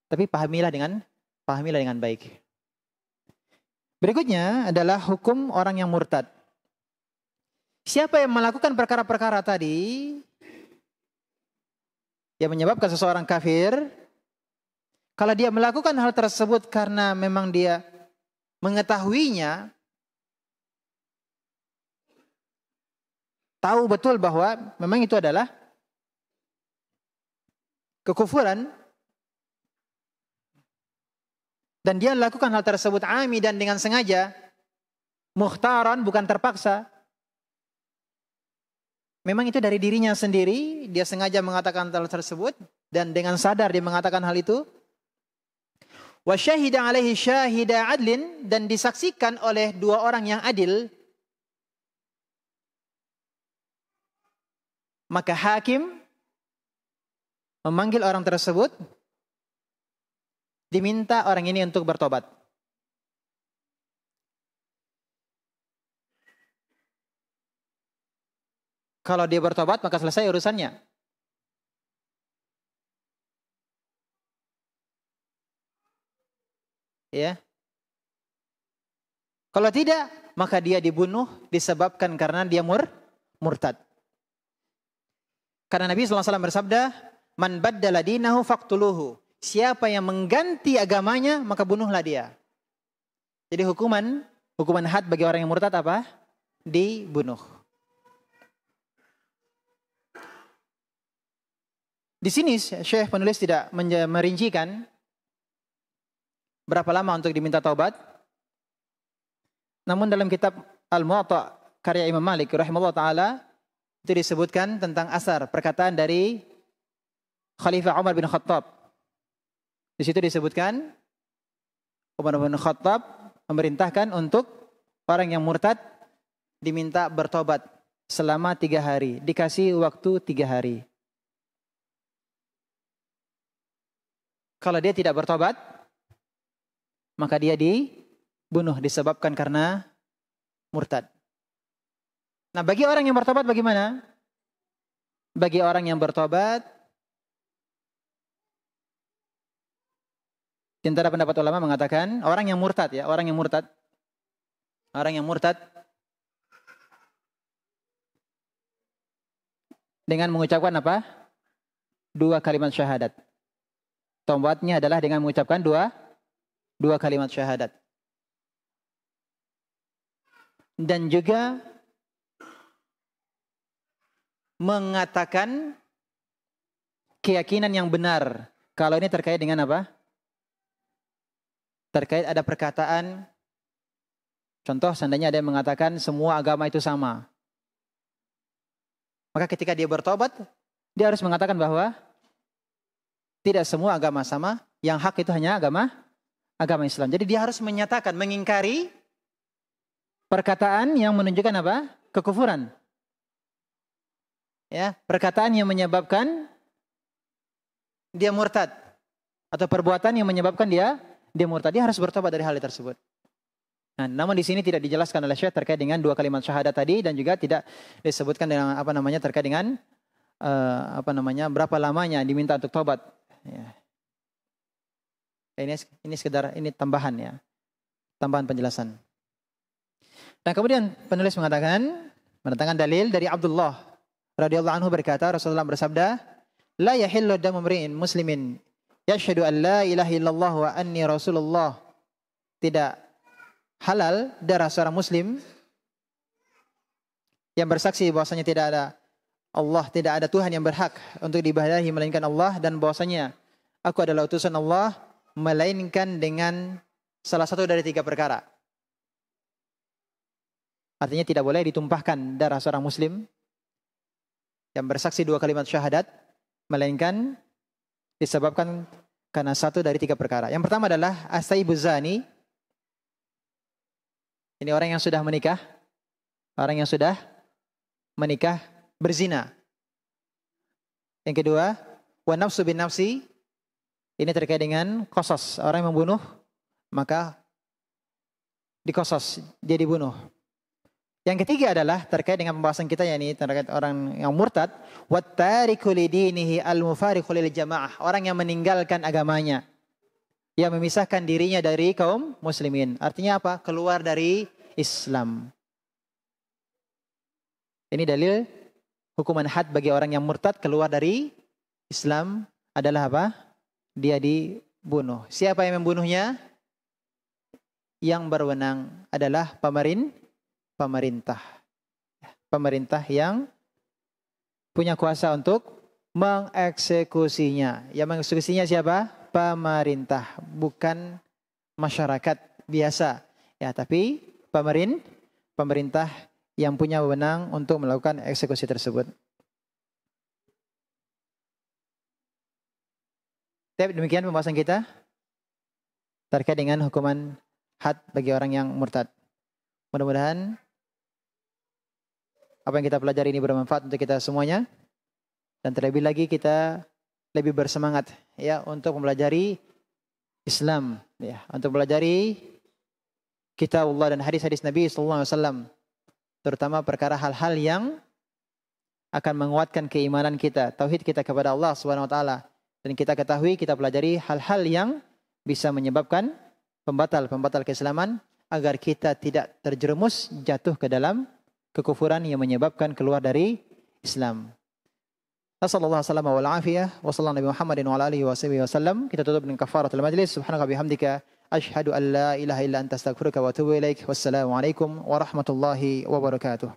Tapi pahamilah dengan baik. Berikutnya adalah hukum orang yang murtad. Siapa yang melakukan perkara-perkara tadi yang menyebabkan seseorang kafir, kalau dia melakukan hal tersebut karena memang dia mengetahuinya, tahu betul bahwa memang itu adalah kekufuran, dan dia lakukan hal tersebut amidan dengan sengaja, mukhtaran bukan terpaksa, memang itu dari dirinya sendiri, dia sengaja mengatakan hal tersebut dan dengan sadar dia mengatakan hal itu. Wa syahida alaihi syahida adlin, dan disaksikan oleh dua orang yang adil. maka hakim memanggil orang tersebut, diminta orang ini untuk bertobat. Kalau dia bertobat, maka selesai urusannya. Ya. Kalau tidak, maka dia dibunuh disebabkan karena dia murtad. Karena Nabi SAW bersabda, "Man baddala dinahu faqtuluhu." Siapa yang mengganti agamanya, maka bunuhlah dia. Jadi hukuman had bagi orang yang murtad apa? Dibunuh. Di sini Syekh penulis tidak merincikan berapa lama untuk diminta taubat. Namun dalam kitab Al-Muwatta karya Imam Malik rahimahullah taala itu disebutkan tentang asar perkataan dari Khalifah Umar bin Khattab. Di situ disebutkan Umar bin Khattab memerintahkan untuk orang yang murtad diminta bertobat selama 3 hari, dikasih waktu 3 hari. Kalau dia tidak bertobat, maka dia dibunuh disebabkan karena murtad. Nah, bagi orang yang bertobat bagaimana? Bagi orang yang bertobat, di antara pendapat ulama mengatakan orang yang murtad dengan mengucapkan apa? 2 kalimat syahadat. Taubatnya adalah dengan mengucapkan dua kalimat syahadat. Dan juga mengatakan keyakinan yang benar. Kalau ini terkait dengan apa? Terkait ada perkataan, contoh seandainya ada yang mengatakan semua agama itu sama. Maka ketika dia bertobat, dia harus mengatakan bahwa tidak semua agama sama, yang hak itu hanya agama Islam. Jadi dia harus menyatakan, mengingkari perkataan yang menunjukkan apa? Kekufuran. Ya, perkataan yang menyebabkan dia murtad atau perbuatan yang menyebabkan dia murtad. Dia harus bertobat dari hal tersebut. Nah, namun di sini tidak dijelaskan oleh Syekh terkait dengan 2 kalimat syahadat tadi dan juga tidak disebutkan dengan terkait dengan berapa lamanya diminta untuk tobat. Ya. Ini sekedar tambahan ya. Tambahan penjelasan. Dan kemudian penulis mengatakan mendatangkan dalil dari Abdullah radhiyallahu anhu berkata, Rasulullah bersabda, "La yahillu damu mri'in muslimin yashhadu an la ilaha illallah wa anni rasulullah." Tidak halal darah seorang muslim yang bersaksi bahwasanya tidak ada Tuhan yang berhak untuk diibadahi melainkan Allah, dan bahwasanya aku adalah utusan Allah, melainkan dengan salah satu dari 3 perkara. Artinya tidak boleh ditumpahkan darah seorang muslim yang bersaksi 2 kalimat syahadat, melainkan disebabkan karena satu dari 3 perkara. Yang pertama adalah as-sayyibuz zani. Ini orang yang sudah menikah. Orang yang sudah menikah berzina. Yang kedua, wa nafsu bin nafsi. Ini terkait dengan qasas. Orang yang membunuh, maka dikosas, dia dibunuh. Yang ketiga adalah terkait dengan pembahasan kita, yakni terkait orang yang murtad, wattariku lidinihi al-mufariqu lil jamaah. Orang yang meninggalkan agamanya, yang memisahkan dirinya dari kaum muslimin. Artinya apa? Keluar dari Islam. Ini dalil hukuman had bagi orang yang murtad keluar dari Islam adalah apa? Dia dibunuh. Siapa yang membunuhnya? Yang berwenang adalah pemerintah. Pemerintah yang punya kuasa untuk mengeksekusinya. Yang mengeksekusinya siapa? Pemerintah, bukan masyarakat biasa. Ya, tapi pemerintah yang punya wewenang untuk melakukan eksekusi tersebut. Demikian pembahasan kita terkait dengan hukuman had bagi orang yang murtad. Mudah-mudahan apa yang kita pelajari ini bermanfaat untuk kita semuanya. Dan terlebih lagi kita lebih bersemangat ya untuk mempelajari Islam ya, untuk mempelajari kitabullah dan hadis-hadis Nabi sallallahu alaihi wasallam, terutama perkara hal-hal yang akan menguatkan keimanan kita, tauhid kita kepada Allah Subhanahu wa taala. Dan kita ketahui, kita pelajari hal-hal yang bisa menyebabkan pembatal keislaman agar kita tidak terjerumus jatuh ke dalam kekufuran yang menyebabkan keluar dari Islam. Sallallahu alaihi wasallam wal afiyah wa sallallahu Nabi Muhammadin wa ala alihi wasallam. Kita tutup dengan kafaratul majlis. Subhanaka bihamdika asyhadu an la ilaha illa anta astaghfiruka wa atubu ilaik. Wassalamu alaikum warahmatullahi wabarakatuh.